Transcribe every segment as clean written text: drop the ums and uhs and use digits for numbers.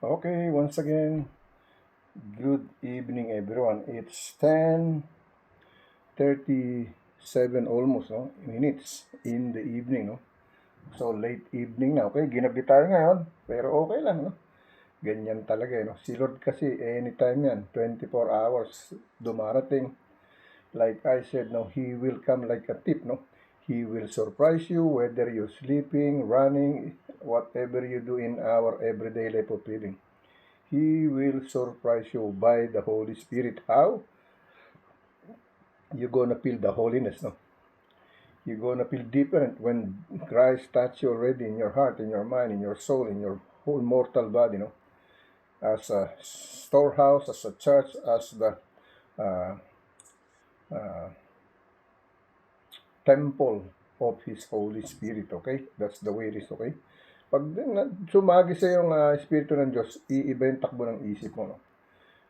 Okay, once again, good evening everyone. It's 10:37 almost, no? Minutes in the evening, no? So late evening na, okay? Ginabi tayo ngayon, pero okay lang, no? Ganyan talaga, no? Si Lord kasi anytime yan, 24 hours dumarating. Like I said, no, He will come like a thief, no? He will surprise you whether you're sleeping, running, whatever you do in our everyday life of living. He will surprise you by the Holy Spirit. How? You're gonna feel the holiness, no? You're gonna feel different when Christ touch you already in your heart, in your mind, in your soul, in your whole mortal body, no? As a storehouse, as a church, as the uh, uh, temple of His Holy Spirit, okay? That's the way it is, okay? Pag sumagi sa yung Espiritu ng Diyos, iiba yung takbo ng isip mo, no?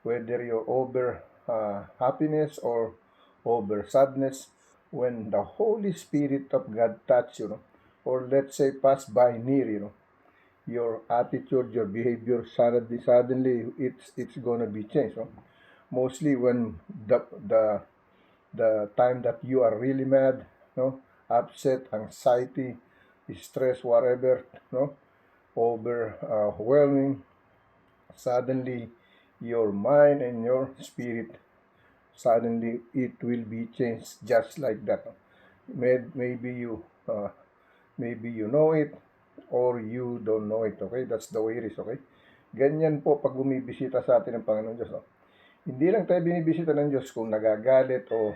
Whether you're over happiness or over sadness, when the Holy Spirit of God touch you, no? Or let's say pass by near you, know, your attitude, your behavior, suddenly it's gonna be changed. No? Mostly when the time that you are really mad, no, upset, anxiety, stress, whatever, no, overwhelming, suddenly your mind and your spirit, suddenly it will be changed just like that. Maybe you know it or you don't know it, okay? That's the way it is, okay? Ganyan po pag bumibisita sa atin ng Panginoon Diyos, no? Hindi lang tayo binibisita ng Diyos kung nagagalit o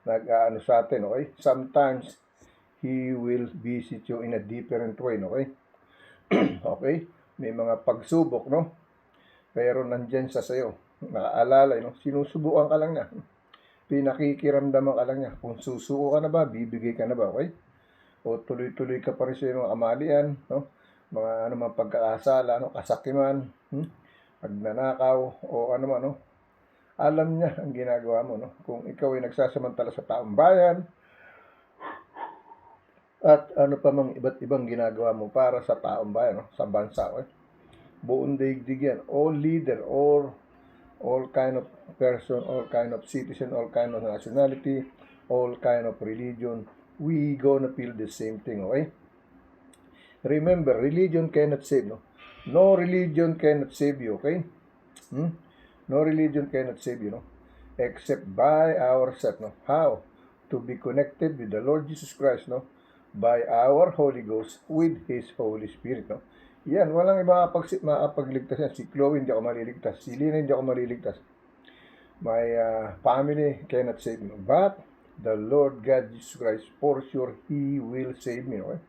nag-aano sa atin, okay? Sometimes He will visit you in a different way, okay? Okay? May mga pagsubok, no? Pero nandyan siya sa'yo. Naaalala, no? Sinusubukan ka lang niya. Pinakikiramdaman ka lang niya. Kung susuko ka na ba, bibigay ka na ba, okay? O tuloy-tuloy ka pa rin sa mga kamalian, no? Mga ano man pagkakasala, no? Kasakiman, pagnanakaw, o ano man, no? Alam niya ang ginagawa mo, no? Kung ikaw ay nagsasamantala sa taong bayan, at ano pa mang iba't ibang ginagawa mo para sa taong bayan, no? Sa bansa, okay? Buong daigdig yan. All leader, all kind of person, all kind of citizen, all kind of nationality, all kind of religion, we gonna feel the same thing, okay? Remember, religion cannot save, no? No religion cannot save you, okay? No religion cannot save you, no? Except by ourselves, no? How? To be connected with the Lord Jesus Christ, no? By our Holy Ghost with His Holy Spirit, no? Yan, walang iba makapagligtas yan. Si Chloe hindi ako maliligtas. Si Lina hindi ako maliligtas. My family cannot save me. But the Lord God Jesus Christ, for sure, He will save me, okay?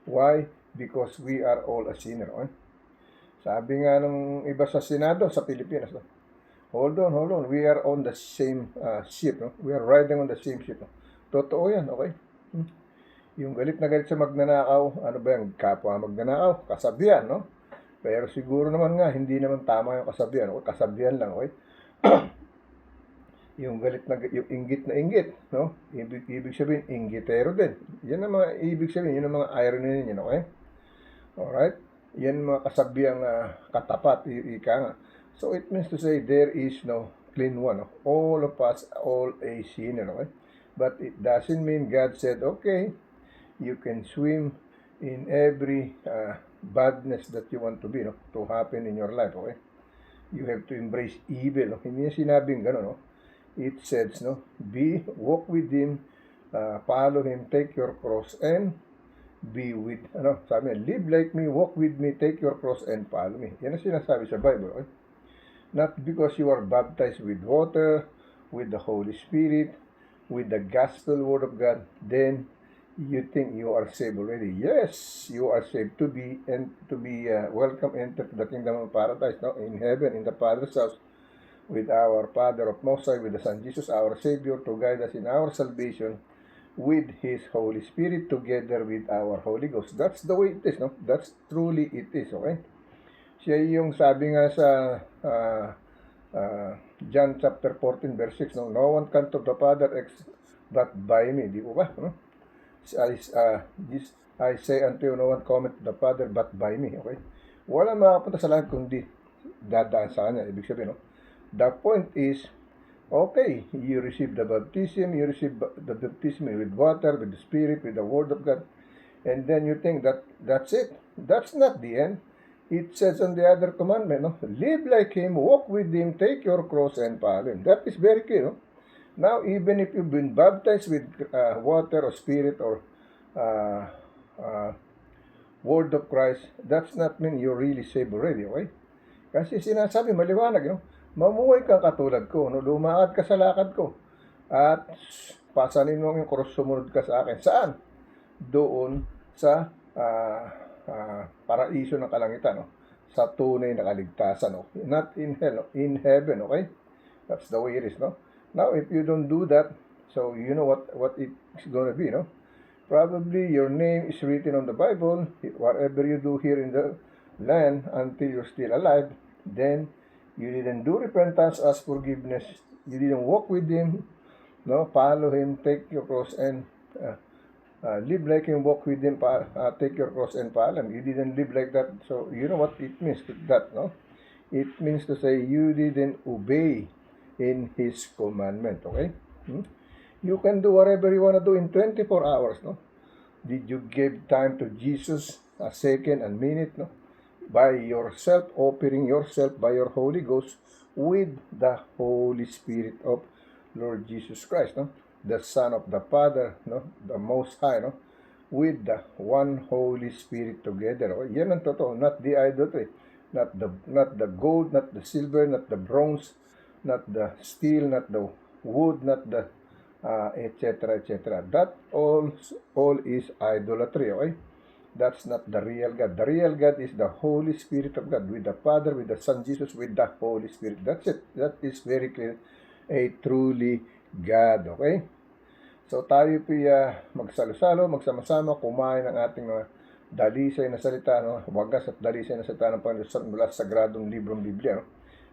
Why? Because we are all a sinner, okay? Sabi nga ng iba sa Senado sa Pilipinas, no? Hold on. We are on the same ship, no? We are riding on the same ship, no? Totoo yan, okay? Yung galit na galit sa magnanakaw, ano ba yung kapwa magnanakaw? Kasabihan, no? Pero siguro naman nga, hindi naman tama yung kasabihan, okay? Kasabihan lang, okay? Yung galit na, yung inggit na inggit, no? Ibig sabihin, inggitero din. Yan ang mga ibig sabihin, yun ang mga irony ninyo, okay? Alright? Yan mga kasabihang katapat, ika nga. So it means to say there is no clean one. No? All of us, all a sinner. Okay? But it doesn't mean God said, okay, you can swim in every badness that you want to be, no? To happen in your life. Okay? You have to embrace evil. No? Hindi niya sinabing gano'n. No? It says, no? Walk with Him, follow Him, take your cross, and be with, sabi niya, live like me, walk with me, take your cross and follow me. Yan ang sinasabi sa Bible. Okay? Not because you are baptized with water, with the Holy Spirit, with the gospel word of God, then you think you are saved already. Yes, you are saved to be welcome into the kingdom of paradise, no? In heaven, in the Father's house, with our Father of Most High, with the Son Jesus, our Savior, to guide us in our salvation, with His Holy Spirit together with our Holy Ghost. That's the way it is, no? That's truly it is, okay? Siya yung sabi nga sa John chapter 14 verse 6, no? No one can to the Father except but by me. Di po ba? No? I say unto you, no one cometh to the Father but by me, okay? Wala makapunta sa langit kundi dadaan sa kanya. Ibig sabihin, no? The point is, okay, you receive the baptism with water, with the Spirit, with the Word of God, and then you think that that's it. That's not the end. It says on the other commandment, no? Live like Him, walk with Him, take your cross and follow Him. That is very clear, no? Now, even if you've been baptized with water or Spirit or uh, uh, Word of Christ, that's not mean you're really saved already, okay? Kasi sinasabi, maliwanag, no? Mamuhay kang katulad ko, no? Lumakad ka sa lakad ko. At pasanin mo yung cross, sumunod ka sa akin. Saan? Doon sa paraiso ng kalangitan, no? Sa tunay na kaligtasan, no? Not in hell, no? In heaven, okay? That's the way it is, no? Now, if you don't do that, so you know what it's going to be, no? Probably your name is written on the Bible, whatever you do here in the land until you're still alive, then you didn't do repentance, ask forgiveness, you didn't walk with Him, no, follow Him, take your cross and live like Him, walk with Him, take your cross and follow Him. You didn't live like that, so you know what it means to that, no? It means to say you didn't obey in His commandment, okay? You can do whatever you want to do in 24 hours, no? Did you give time to Jesus a second and minute, no? By yourself, offering yourself by your Holy Ghost with the Holy Spirit of Lord Jesus Christ, no? The Son of the Father, no? The Most High, no? With the one Holy Spirit together. Okay? Yan ang totoo, not the idolatry, not the gold, not the silver, not the bronze, not the steel, not the wood, not the etc. etc. That all is idolatry, okay? That's not the real God. The real God is the Holy Spirit of God, with the Father, with the Son Jesus, with the Holy Spirit. That's it. That is very clear. A truly God, okay? So tayo po magsalo-salo, magsama-sama, kumain ng ating mga dalisay na salita, no? Wagas at dalisay na salita ng Panginoon mula sa sagradong librong Biblia, no?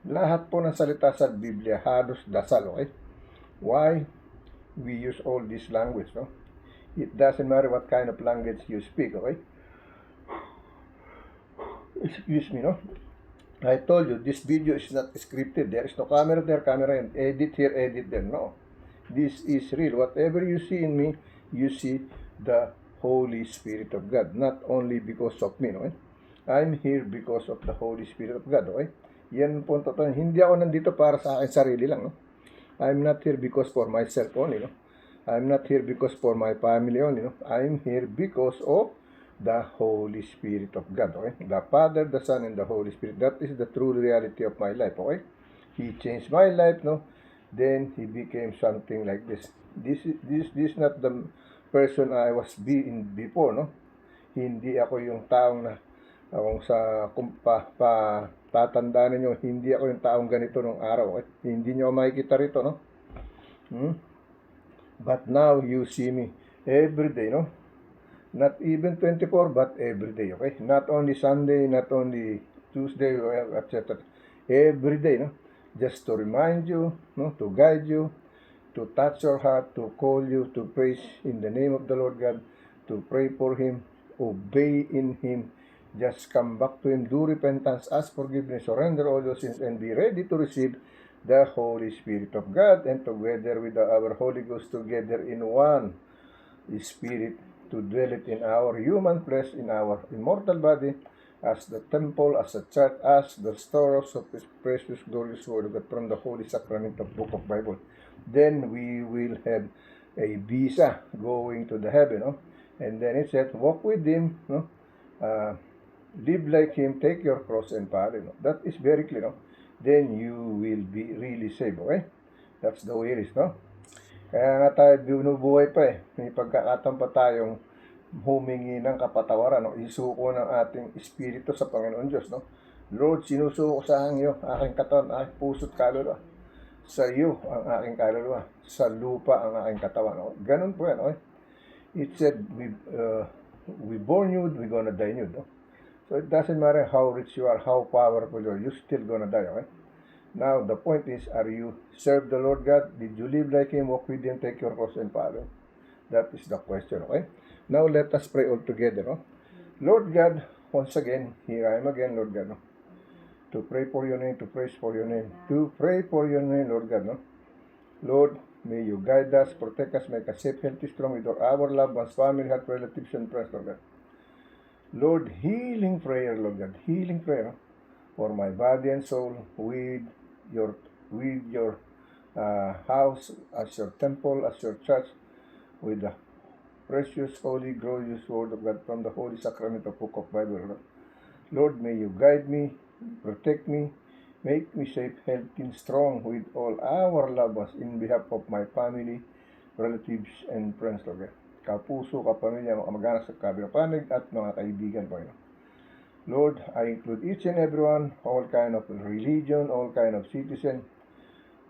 Lahat po ng salita sa Biblia, halos dasal, okay? Why? We use all this language, no? It doesn't matter what kind of language you speak, okay? Excuse me, no? I told you, this video is not scripted. There is no camera there, camera and edit here, edit there. No. This is real. Whatever you see in me, you see the Holy Spirit of God. Not only because of me, no? I'm here because of the Holy Spirit of God, okay? Yan po ang totoo. Hindi ako nandito para sa akin sarili lang, no? I'm not here because for myself only, no? I'm not here because for my family only, no? I'm here because of the Holy Spirit of God, okay? The Father, the Son, and the Holy Spirit. That is the true reality of my life, okay? He changed my life, no? Then He became something like this. This is not the person I was being before, no? Hindi ako yung taong na kung sa tatandaan niyo, hindi ako yung taong ganito nung araw. Okay? Hindi niyo makikita rito, no? But now you see me every day, no? Not even 24, but every day, okay? Not only Sunday, not only Tuesday, etc. Every day, no? Just to remind you, no? To guide you, to touch your heart, to call you, to praise in the name of the Lord God, to pray for Him, obey in Him, just come back to Him, do repentance, ask forgiveness, surrender all your sins, and be ready to receive the Holy Spirit of God, and together with our Holy Ghost, together in one Spirit, to dwell it in our human flesh, in our immortal body, as the temple, as a church, as the storehouse of His precious, glorious Word of God from the Holy Sacrament of Book of Bible. Then we will have a visa going to the heaven, no? And then it said, walk with Him, no? Live like Him, take your cross and follow, no? That is very clear, no? Then you will be really saved, okay? That's the way it is, no? Kaya nga tayo binubuhay pa May pagkakataon pa tayong humingi ng kapatawaran, no? Isuko ng ating espiritu sa Panginoon Diyos, no? Lord, sinusuko sa iyo aking katawan, aking puso't kaluluwa. Sa iyo ang aking kaluluwa, sa lupa ang aking katawan, no? Ganun po yan, okay? It said, we born nude, we gonna die nude, no? So it doesn't matter how rich you are, how powerful you are, you're still gonna die, okay? Now, the point is, are you serve the Lord God? Did you live like Him, walk with Him, take your cross and follow? That is the question, okay? Now, let us pray all together, no? Lord God, once again, here I am again, Lord God, no? to pray for your name, to praise for your name, to pray for your name, Lord God, no? Lord, may you guide us, protect us, make us safe, healthy, strong with our loved ones, family, heart, relatives, and friends, Lord God. Lord, healing prayer, Lord God, healing prayer for my body and soul with your house as your temple, as your church, with the precious, holy, glorious word of God from the Holy Sacrament of Book of Bible, Lord. Lord, may you guide me, protect me, make me safe, healthy, and strong with all our loved ones in behalf of my family, relatives, and friends, Lord. Kapuso, kapamilya, mga kamag-anak sa kabilang panig, at mga kaibigan, Panginoon. Lord, I include each and everyone, all kind of religion, all kind of citizen,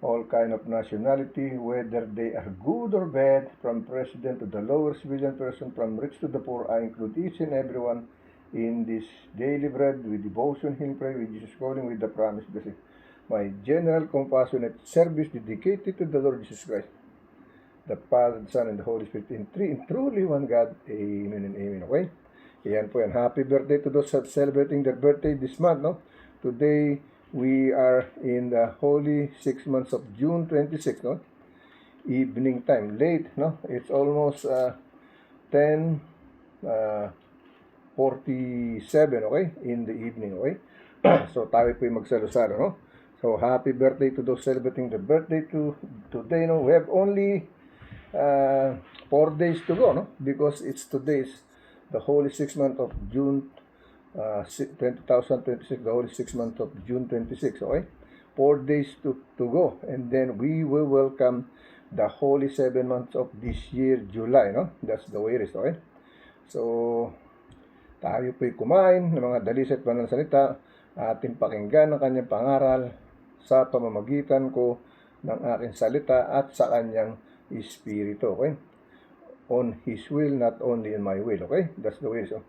all kind of nationality, whether they are good or bad, from president to the lower civilian person, from rich to the poor. I include each and everyone in this daily bread with devotion, healing prayer, with Jesus calling, with the promise blessing. My general compassionate service dedicated to the Lord Jesus Christ, the Father, the Son, and the Holy Spirit, in three, in truly one God. Amen and amen. Okay? Ayan po yan. Happy birthday to those celebrating their birthday this month, no? Today, we are in the holy 6 months of June 26, no? Evening time, late, no? It's almost 10:47, okay? In the evening, okay? So, tayo po yung magsalo-salo, no? So, happy birthday to those celebrating the birthday today, no? We have only 4 days to go, no? Because it's today's the holy 6 month of June 2026, the holy 6 month of June 26, okay? 4 days to go, and then we will welcome the holy 7 months of this year, July, no? That's the way it is, okay? So, tayo po'y kumain ng mga dalisat banal salita, ating pakinggan ang kanyang pangaral sa pamamagitan ko ng aking salita at sa kanyang espiritu, okay? On His will, not only in my will, okay? That's the way. So,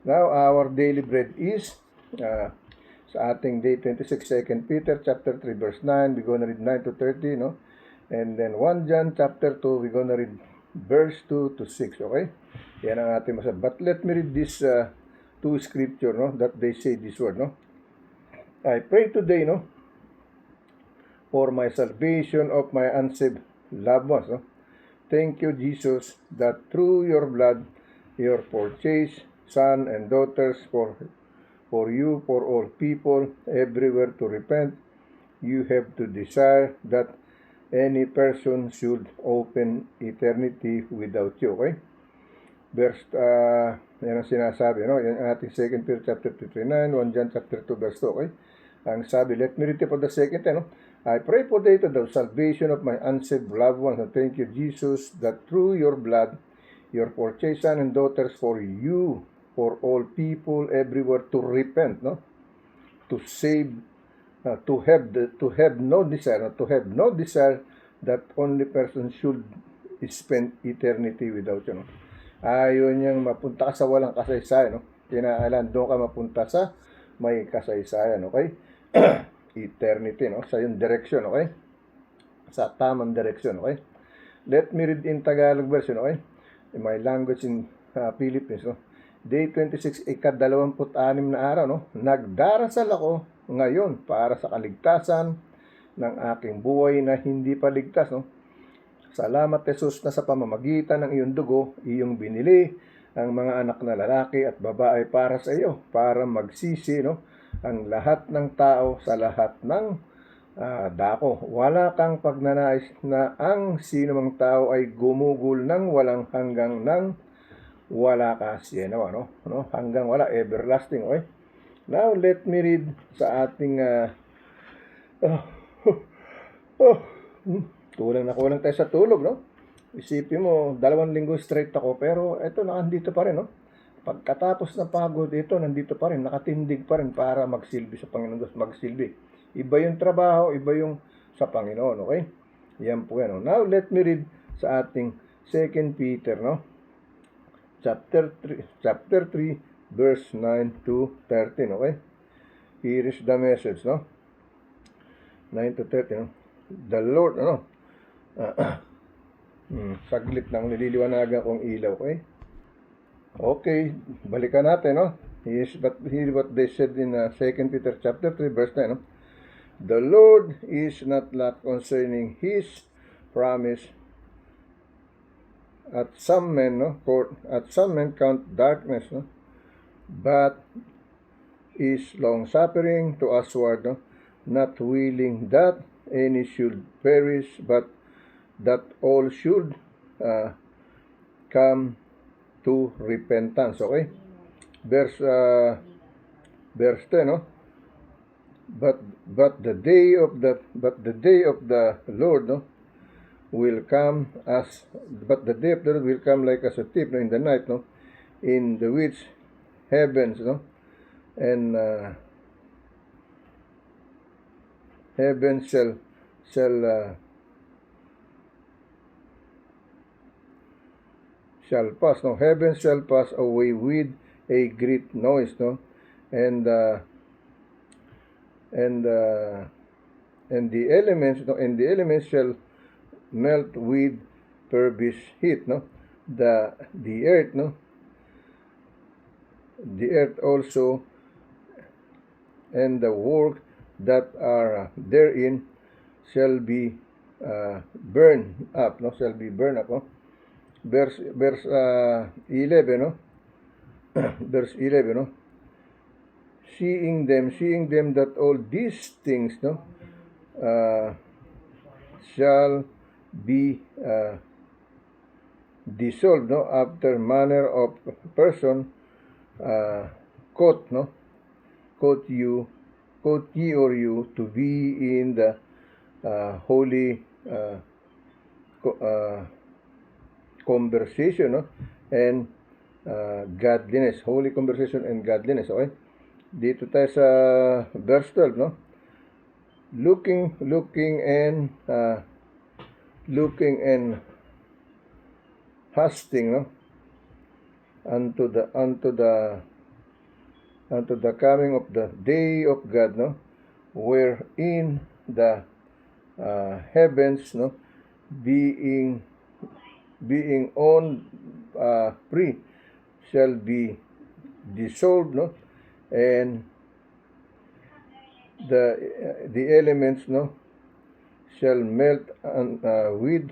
now, our daily bread is, sa ating day 26, 2 Peter chapter 3, verse 9, we're gonna read 9 to 30, no? And then 1 John chapter 2, we're gonna read verse 2 to 6, okay? Yan ang ating masabi. But let me read this two scripture, no? That they say this word, no? I pray today, no? For my salvation of my unsaved loved ones, no? Thank you, Jesus, that through your blood, your purchased son and daughters for you, for all people, everywhere to repent, you have to desire that any person should open eternity without you, okay? Verse, yan ang sinasabi, no? Yan ang ating 2 Peter chapter 3:9, 1 John chapter 2, verse 2, okay? Ang sabi, let me read it for the second time, no? I pray for the salvation of my unsaved loved ones. And thank you, Jesus, that through your blood, your purchased son and daughters for you, for all people everywhere to repent, no? To save, to have no desire that only person should spend eternity without you, no? Ayaw niyang mapunta ka sa walang kasaysayan, no? Kinailan doon ka mapunta sa may kasaysayan, okay? Eternity, no? Sa yung direction, okay? Sa tamang direction, okay? Let me read in Tagalog version, okay? In my language in Philippines, no? Day 26, ika-26 na araw, no? Nagdarasal ako ngayon para sa kaligtasan ng aking buhay na hindi pa ligtas, no? Salamat, Jesus, na sa pamamagitan ng iyong dugo, iyong binili ang mga anak na lalaki at babae para sa iyo, para magsisi, no? Ang lahat ng tao sa lahat ng dako. Wala kang pagnanais na ang sinumang tao ay gumugol ng walang hanggang nang wala ka siya, no? Hanggang wala, everlasting, okay? Now, let me read sa ating kulang tayo sa tulog, no? Isipin mo, 2 linggo straight ako, pero eto, nandito pa rin, no? Pagkatapos ng pagod dito, nandito pa rin, nakatindig pa rin para magsilbi sa Panginoon Diyos, magsilbi. Iba yung trabaho, iba yung sa Panginoon, okay? Yan po yan, no? Now, let me read sa ating 2 Peter, no? Chapter 3, verse 9 to 13, okay? Here is the message, no? 9 to 13, no? The Lord, ano? Saglit lang, nililiwanagan kong ilaw, okay? Okay, balikan natin, no? Here's what they said in 2 Peter chapter 3, verse 9. No? The Lord is not lack concerning His promise. At some men, count darkness, no? But is long-suffering to usward, no? Not willing that any should perish, but that all should come to repentance. Okay? Verse 10, no? But the day of the Lord, no, will come like as a thief, no, in the night, no, in the which heavens, no, and heaven shall pass, no, heaven shall pass away with a great noise, no, and the elements, no, and the elements shall melt with furious heat, no, the earth, no, the earth also, and the work that are therein shall be burned up, no, no. Verse 11, no. Verse 11, no. Seeing them that all these things, no, shall be dissolved, no, after manner of person, quote ye or you to be in the holy conversation, no, and godliness, holy conversation and godliness. Okay, dito tayo sa verse 12, no, looking and hasting, no, unto the coming of the day of God, no, wherein the heavens, no, being on free shall be dissolved, no, and the elements, no, shall melt with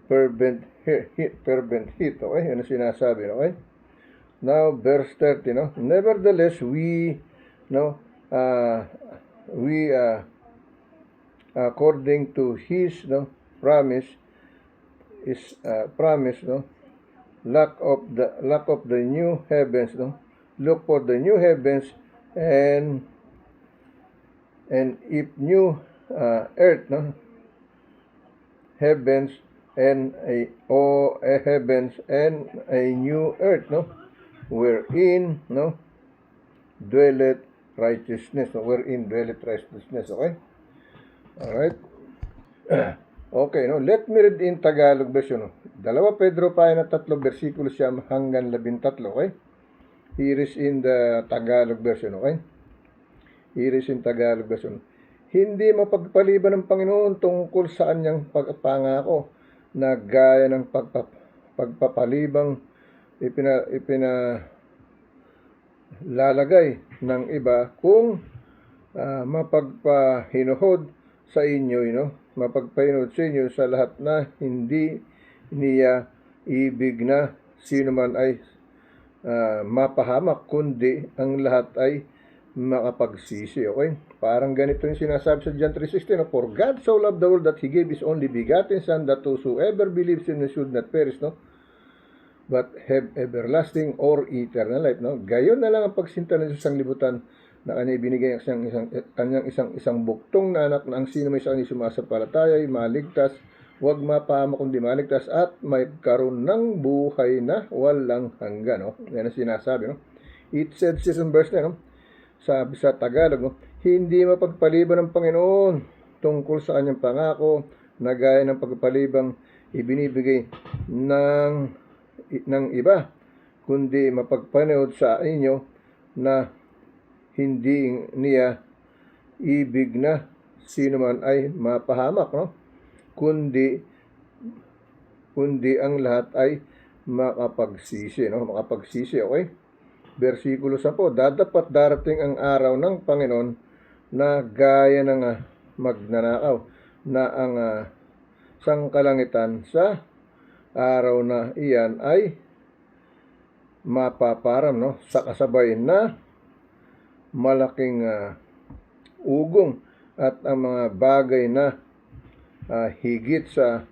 fervent heat. Okay, ano sinasabi, okay? Now verse 30, no, nevertheless we, no, according to His, no, promise, no, look of the new heavens, no, look for the new heavens and if new earth, no, heavens and a new earth, no, wherein, no, dwelleth righteousness, no, wherein dwelleth righteousness. Okay, all right. Okay, no, let me read in Tagalog version, no. 2 Pedro 3, versikulo 9 hanggang 13, okay? Here is in the Tagalog version, okay? Here is in Tagalog version. Hindi mapagpaliban ng Panginoon tungkol sa kanyang pagpangako na gaya ng pagpapalibang ipinalalagay ng iba kung mapagpahinuhod sa inyo, mapagpahinuhod sa inyo sa lahat na hindi niya ibig na sino man ay mapahamak, kundi ang lahat ay makapagsisi. Okay? Parang ganito yung sinasabi sa John 3:16, no? For God so loved the world that He gave His only begotten Son, that whosoever believes in Him should not perish, no, but have everlasting or eternal life, no? Gayon na lang ang pagsinta ng isang libutan na kanya ibinigay ang kanyang isang buktong na anak na ang sino may sa kanya sumasampalataya ay maligtas, huwag mapahamak kundi maligtas at may karoon ng buhay na walang hanggan, no? Yan ang sinasabi, no? It said in verse 9, no? Sabi sa Tagalog, no? Hindi mapagpaliban ng Panginoon tungkol sa kanyang pangako na gaya ng pagpalibang ibinibigay ng iba, kundi mapagpanood sa inyo na hindi niya ibig na sino man ay mapahamak, no, kundi ang lahat ay makapagsisi, no, makapagsisi. Okay, versikulo 10, dadapat darating ang araw ng Panginoon na gaya ng magnanakaw, na ang sangkalangitan sa araw na iyan ay mapaparam, no, sa kasabay na malaking ugong, at ang mga bagay na higit sa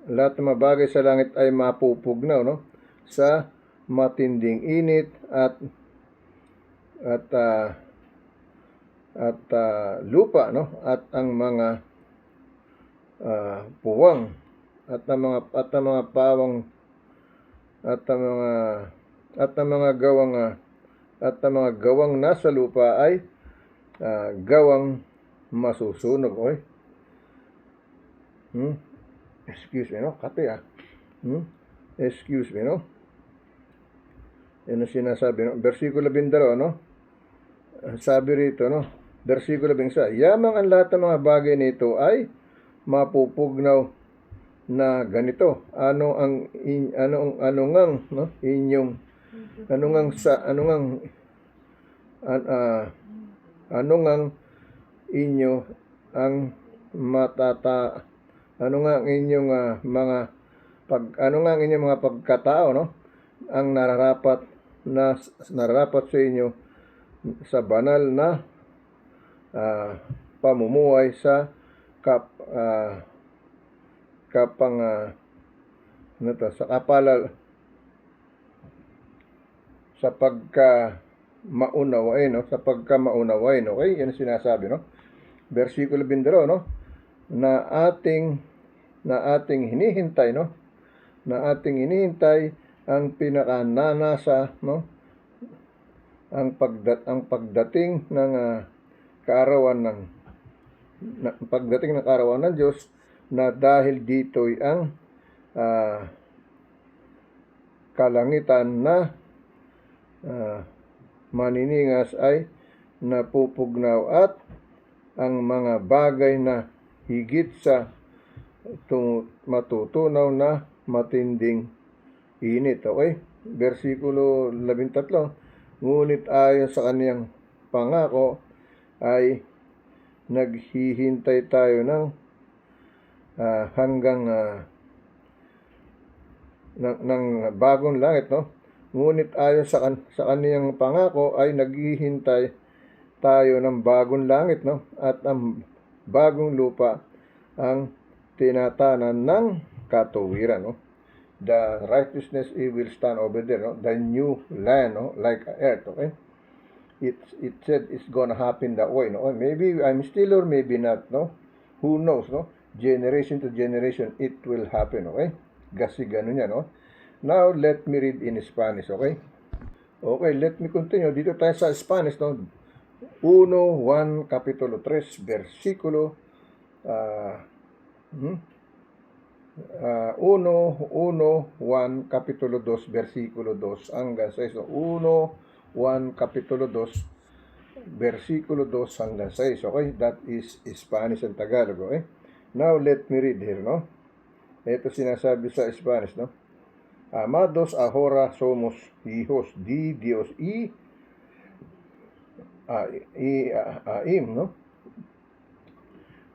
lahat ng mga bagay sa langit ay mapupugnaw, no, sa matinding init at lupa, no, at ang mga puwang at ang mga pawang at ang mga gawang nasa lupa ay gawang masusunog. Okay? Excuse me, no? Kape excuse me, no? Yan ang sinasabi, no? Versikulo 12, no? Sabi rito, no? Versikulo 11, yamang ang lahat ng mga bagay nito ay mapupugnaw na ganito. Ano ngang inyo ang matata ano nga ang inyong mga pagkatao, no, ang nararapat sa inyo sa banal na pamumuhay sa pagkamaunawain, no, okay? Yan ang sinasabi, no? Versikulo 12, no, na ating hinihintay, no, na ating hinihintay ang pinakananasa, no, ang pagdating ng kaarawan ng Diyos, na dahil dito'y ang kalangitan na maniningas ay napupugnaw, at ang mga bagay na higit sa matutunaw na matinding init. Okay? Versikulo 13, ngunit ayon sa kaniyang pangako ay naghihintay tayo ng hanggang ng bagong langit, no? Ngunit ayon sa kaniyang pangako ay naghihintay tayo ng bagong langit, no, at ang bagong lupa ang tinatanan ng katuwiran, no. The righteousness it will stand over there, no, the new land, no, like earth. Okay, it said it's gonna happen that way, no. Maybe I'm still, or maybe not, no, who knows, no. Generation to generation it will happen. Okay, kasi ganun yan, no. Now let me read in Spanish. Okay, let me continue. Dito tayo sa Spanish, no. 1 Kapitulo 3 versikulo 1 Kapitulo 2 versikulo 2 hanggang 6. 1 Kapitulo 2 versikulo 2 hanggang 6. Okay, that is Spanish and Tagalog. Okay, now let me read here, no. Ito sinasabi sa Spanish, no. Amados, ahora somos hijos de Dios y no,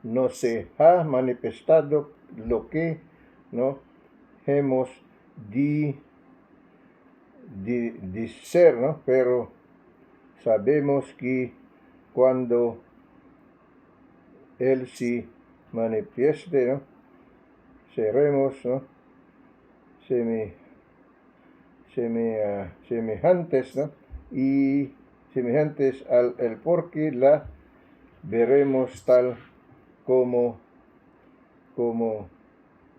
no se ha manifestado lo que no hemos de ser, no, pero sabemos que cuando Él se manifieste, no, seremos, no, semejantes, no, y semejantes al el, porque la veremos tal como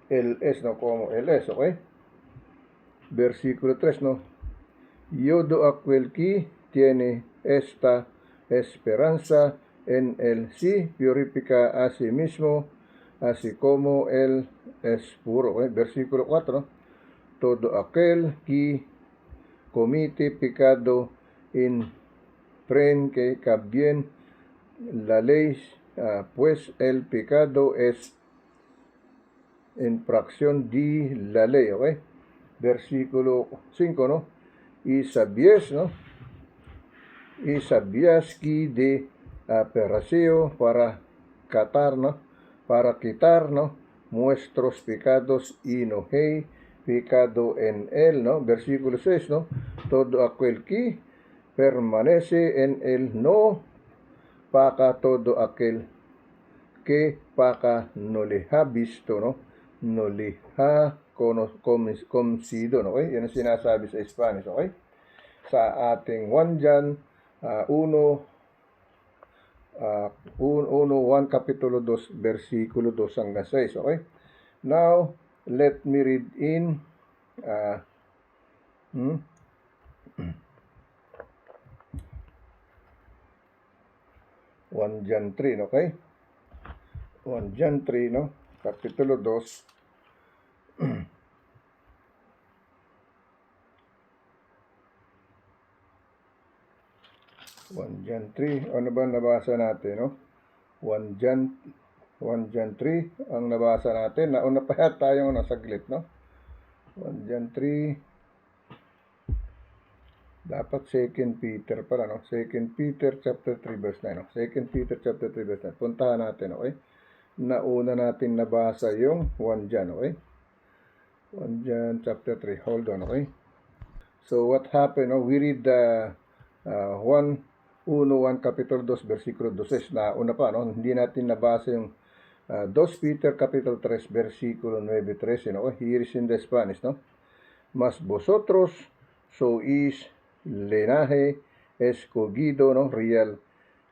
Él es, no, como Él es. Okay, versikulo 3, no. Todo aquel que tiene esta esperanza en Él sí purifica a sí mismo, así como Él es puro. Okay, versikulo 4, no. Todo aquel que comete pecado enfrenta bien la ley, pues el pecado es infracción de la ley. Okay, versikulo 5, no? Y sabías, no? Y sabías que de peraseo para catar, ¿no? Para quitar, ¿no? Nuestros pecados y no hay pecado en él, ¿no? Versículo 6, ¿no? Todo aquel que permanece en él no paca todo aquel que paca no le ha visto, ¿no? No le ha conocido, ¿no? Okay? Yan ang sinasabi sa Spanish, okay? Sa ating 1 John 1 Kapitulo 2, versikulo 2 hanggang 6, okay? Now, let me read in 1 John 3, okay? 1 John 3, no? Kapitulo 2. 1 John 3, ano ba nabasa natin, no? 1 John 3 ang nabasa natin. Nauna pa yata tayong nasaglit, no? 1 John 3, dapat 2 Peter pala, no? 2 Peter chapter 3 verse 9, no? 2 Peter chapter 3 verse 9. Puntahan natin, okay? Nauna natin nabasa yung 1 John, okay? 1 John chapter 3. Hold on, okay? So what happened, no? We read the 1 Kapitulo 2, versikulo 12. Nauna pa, no? Hindi natin nabasa yung 2 Peter Capítulo 3, versikulo 9-13, no? Here is in the Spanish, no? Mas vosotros sois linaje escogido, no? Real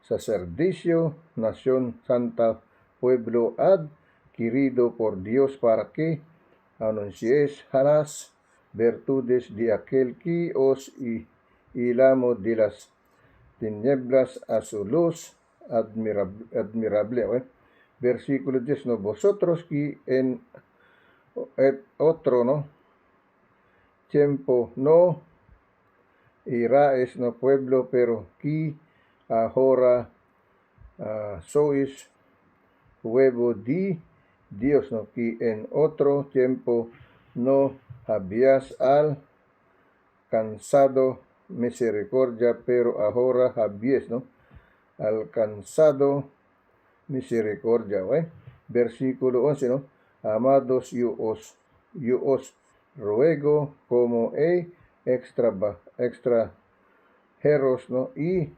sacerdocio, nación santa, pueblo adquirido por Dios para que anunciéis las virtudes de aquel que os llamó de las tinieblas a su luz admirable. Okay? Versículo 10, no, vosotros que en otro, no, tiempo no erais, no, pueblo, pero que ahora sois pueblo de Dios, no, que en otro tiempo no habías alcanzado misericordia, pero ahora habías, no, alcanzado misericordia, okay? Versículo 11, no? Amados, yo os ruego como extranjeros, no? Y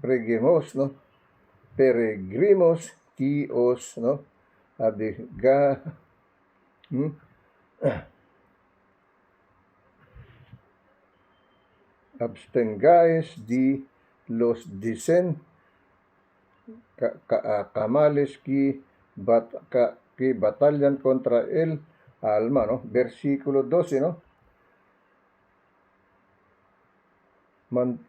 preguemos, no? Peregrinos que os, no? Abstengáis de los camales que batallan contra el alma, ¿no? Versículo 12, ¿no?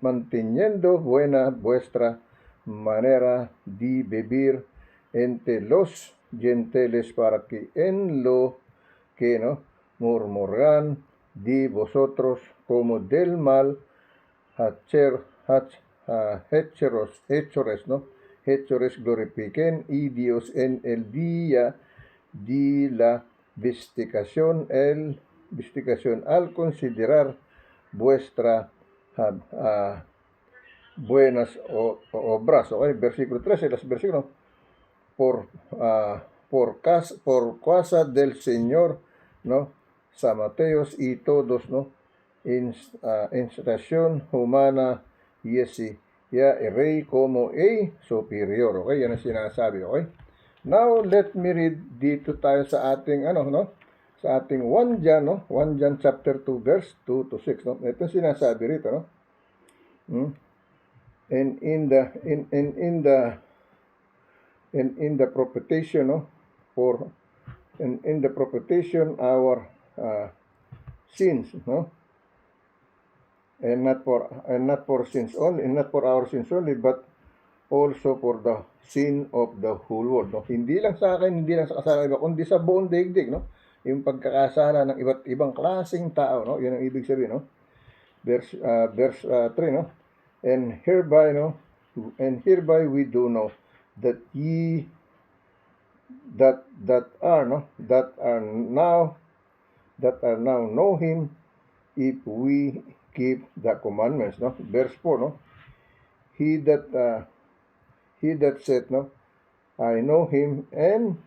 Manteniendo buena vuestra manera de vivir entre los gentiles, para que en lo que, ¿no?, murmuran de vosotros como del mal, hechores, ¿no? Hechores glorifiquen y Dios en el día de la vindicación al considerar vuestra buenas obras. Okay? Versículo 13, los versículos, por causa del Señor, ¿no? Samateos y todos, ¿no? Instalación humana, y ese ya el rey como superior. Okay? Yan ang sinasabi. Okay? Now, let me read dito tayo sa ating, no? Sa ating 1 John, no? 1 John chapter 2, verse 2-6, no? Ito sinasabi rito, no? And in the propitiation, no? In the propitiation our sins, no? And not for sins only, and not for our sins only, but also for the sin of the whole world, no? Hindi lang sa akin, hindi lang sa kasalanan iba, kundi sa buong daigdig, no? Yung pagkakasala ng iba't ibang klaseng tao, no? Yan ang ibig sabihin, no? Verse 3, no? And hereby we do know that ye that are no that are now know him if we keep the commandments, no. Verse 4, no. He that said, no, I know him and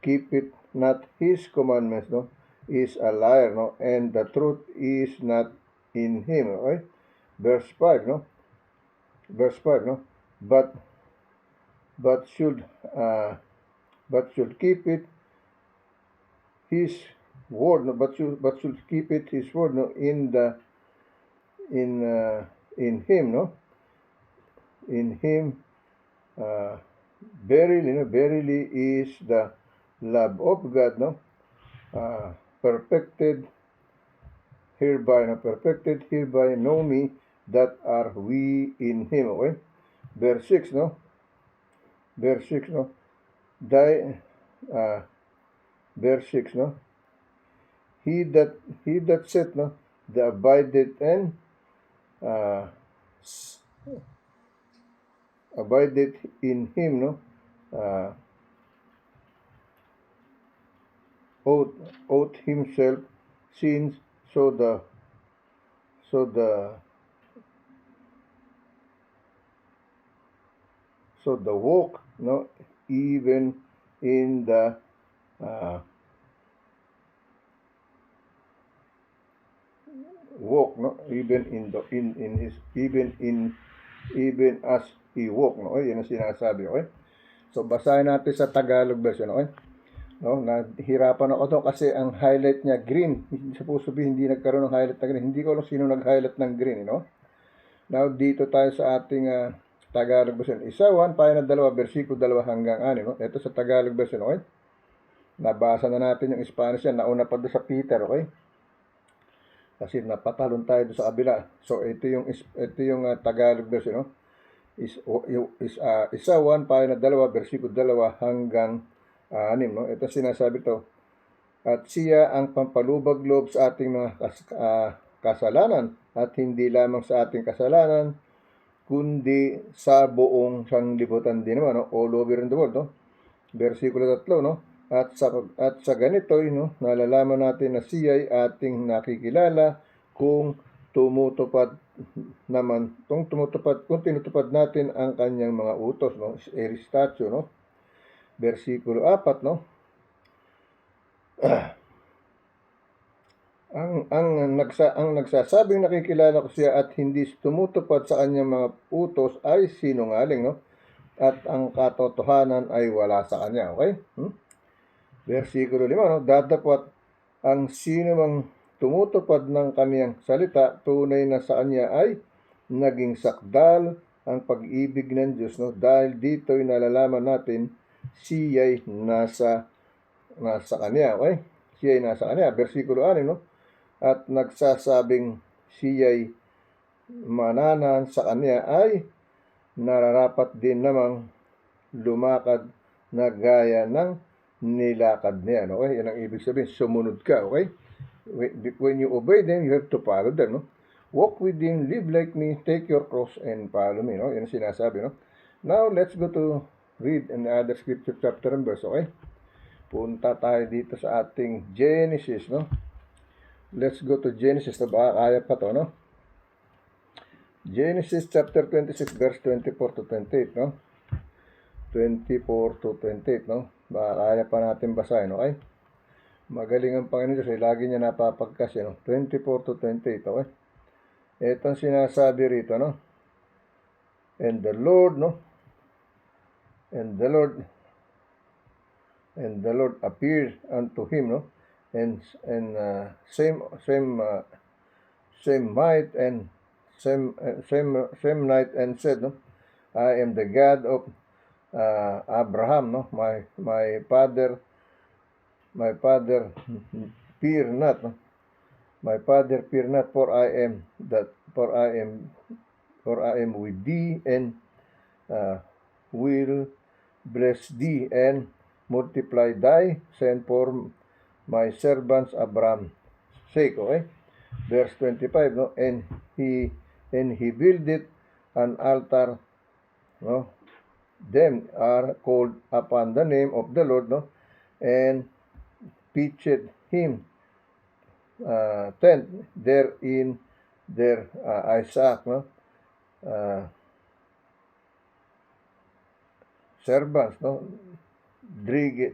keep it not his commandments, no, is a liar, no, and the truth is not in him. Okay? Verse 5, no. Verse 5, no. But should keep it his word, no, but should keep it his word, no, in him, no, in him. Verily, no, verily is the love of God, no, perfected hereby, know me that are we in him. Okay? Verse 6, no. Verse 6, no. Verse 6, no. He that said, no, the abided and abided in him, no, ought himself sins, so the walk, no, even in the walk, no, even as he walk, no. Okay, yan ang sinasabi. Okay, so basahin natin sa Tagalog version. Okay, no, nahirapan ako to kasi ang highlight niya green. Supposed to be hindi nagkaroon ng highlight na green. Hindi ko alam sino nag-highlight ng green, no. Now dito tayo sa ating Tagalog version. 1, pahina 2, versikulo 2 hanggang 6, no. Ito sa Tagalog version. Okay, nabasa na natin yung Spanish yan. Nauna pa doon sa Peter. Okay, kasi napatalon tayo doon sa kabila. So ito yung Tagalog version, no. Is 1, pahina 2, versikulo 2 hanggang 6, no. Ito sinasabi to. At siya ang pampalubag-loob sa ating mga kasalanan, at hindi lamang sa ating kasalanan, kundi sa buong sanglibutan din naman, no? All over in the world, no? Versikulo 3, no? At sa ganito, no, nalalaman natin na siya ay ating nakikilala kung tinutupad natin ang kanyang mga utos, no? Statute, no? Versikulo 4, no? ang nagsasabing nakikilala ko siya at hindi tumutupad sa kanyang mga utos ay sinungaling, no? At ang katotohanan ay wala sa kanya. Okay? Versikulo 5, no? Datapwat ang sino mang tumutupad ng kaniyang salita, tunay na sa kanya ay naging sakdal ang pag-ibig ng Diyos, no? Dahil dito'y nalalaman natin siya'y nasa kanya. Okay? Siya'y nasa kanya. Versikulo 6, no? At nagsasabing siya'y mananan sa kanya ay nararapat din namang lumakad na gaya ng nilakad niya. Okay? Yan ang ibig sabihin. Sumunod ka. Okay? When you obey them, you have to follow them. No? Walk with him, live like me, take your cross and follow me. No? Yan ang sinasabi. No? Now, let's go to read another scripture chapter and verse. Okay? Punta tayo dito sa ating Genesis. No? Let's go to Genesis. Baka kaya pa to, no? Genesis chapter 26, verse 24 to 28, no? 24 to 28, no? Baka kaya pa natin basahin, okay? Magaling ang Panginoon Diyos, lagi niya napapagkas, no? 24 to 28, okay? Itong sinasabi rito, no? And the Lord, no? And the Lord appeared unto him, no? And same night and same night and said, no, I am the God of Abraham, no, my father fear not, no, my father fear not, for I am with thee, and will bless thee and multiply thy seed for my servants Abraham's sake. Okay? Verse 25, no? And he builded an altar, no? Them are called upon the name of the Lord, no? and pitched him tent there in their Isaac, no? Servants, no? Digged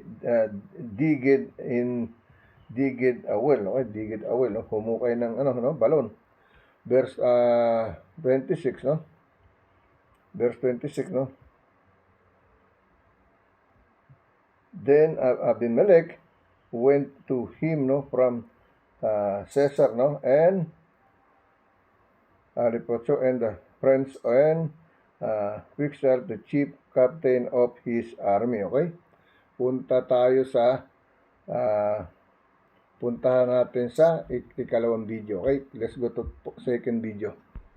a well, okay? Digged a well, no? Humukay ng no? Balon. Verse 26, no? Verse 26, no? Then Abimelech went to him, no, from Caesar, no, and Alipocho and the friends and Quixel, the chief captain of his army. Okay? Punta tayo sa puntahan natin sa ikalawang video. Okay? Let's go to second video.